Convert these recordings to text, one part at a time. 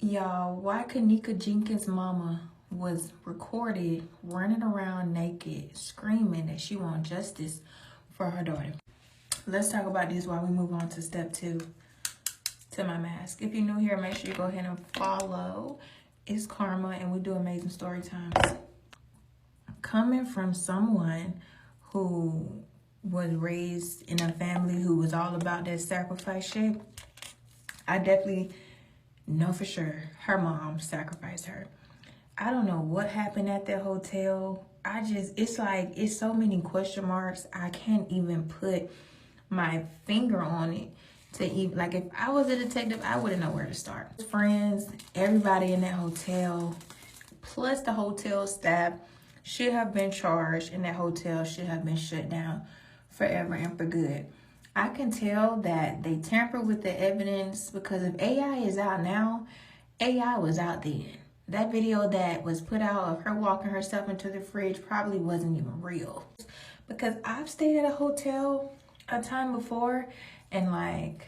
Y'all, why Kenneka Jenkins' mama was recorded running around naked, screaming that she wants justice for her daughter. Let's talk about this while we move on to step 2, to my mask. If you're new here, make sure you go ahead and follow. It's Karma, and we do amazing story times. Coming from someone who was raised in a family who was all about that sacrifice shit, I definitely know for sure her mom sacrificed her. I don't know what happened at that hotel. It's so many question marks. I can't even put my finger on it to even, like, if I was a detective, I wouldn't know where to start. Friends, everybody in that hotel, plus the hotel staff should have been charged, and that hotel should have been shut down forever and for good. I can tell that they tampered with the evidence because if AI is out now, AI was out then. That video that was put out of her walking herself into the fridge probably wasn't even real. Because I've stayed at a hotel a time before, and like,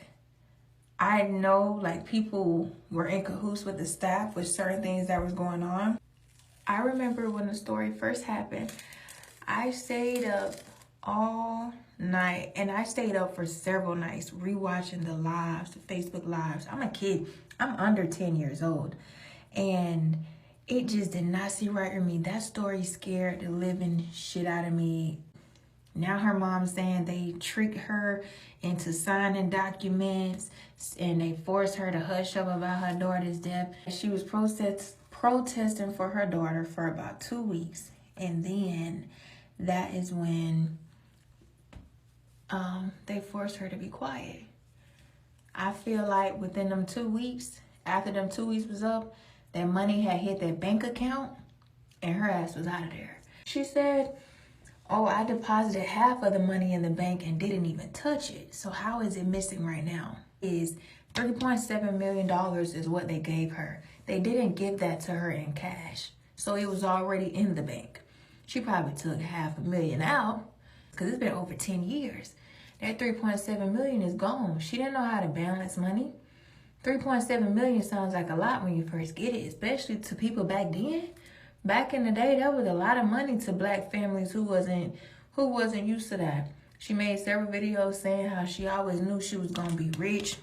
I know like people were in cahoots with the staff with certain things that was going on. I remember when the story first happened, I stayed up all night, and I stayed up for several nights rewatching the lives, the Facebook lives. I'm a kid. I'm under 10 years old, and it just did not sit right with me. That story scared the living shit out of me. Now her mom's saying they tricked her into signing documents, and they forced her to hush up about her daughter's death. She was protesting for her daughter for about 2 weeks, and then that is when they forced her to be quiet. I feel like within them 2 weeks, after them 2 weeks was up, that money had hit that bank account, and her ass was out of there. She said, oh, I deposited half of the money in the bank and didn't even touch it. So how is it missing right now? Is $3.7 million is what they gave her. They didn't give that to her in cash. So it was already in the bank. She probably took $500,000 out because it's been over 10 years. That $3.7 million is gone. She didn't know how to balance money. $3.7 million sounds like a lot when you first get it, especially to people back then. Back in the day, that was a lot of money to black families who wasn't used to that. She made several videos saying how she always knew she was gonna be rich.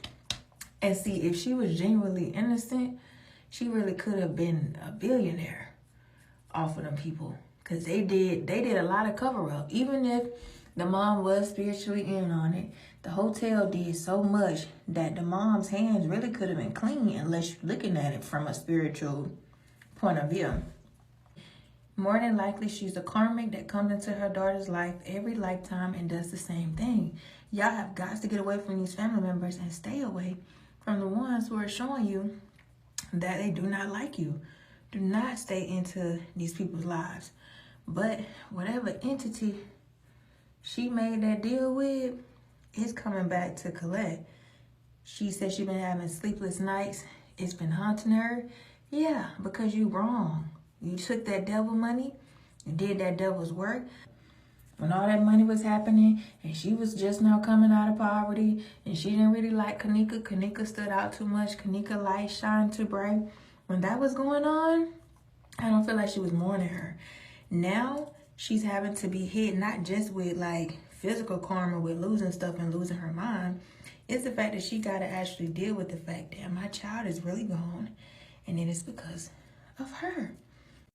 And see, if she was genuinely innocent, she really could have been a billionaire off of them people. Cause they did a lot of cover up. Even if the mom was spiritually in on it, the hotel did so much that the mom's hands really could have been clean unless you're looking at it from a spiritual point of view. More than likely, she's a karmic that comes into her daughter's life every lifetime and does the same thing. Y'all have got to get away from these family members and stay away from the ones who are showing you that they do not like you. Do not stay into these people's lives. But whatever entity she made that deal with is coming back to collect. She said she's been having sleepless nights. It's been haunting her. Yeah, because you wrong. You took that devil money and did that devil's work. When all that money was happening and she was just now coming out of poverty and she didn't really like Kenneka. Kenneka stood out too much. Kenneka light shined too bright. When that was going on, I don't feel like she was mourning her. Now she's having to be hit not just with like physical karma with losing stuff and losing her mind. It's the fact that she got to actually deal with the fact that my child is really gone, and it is because of her.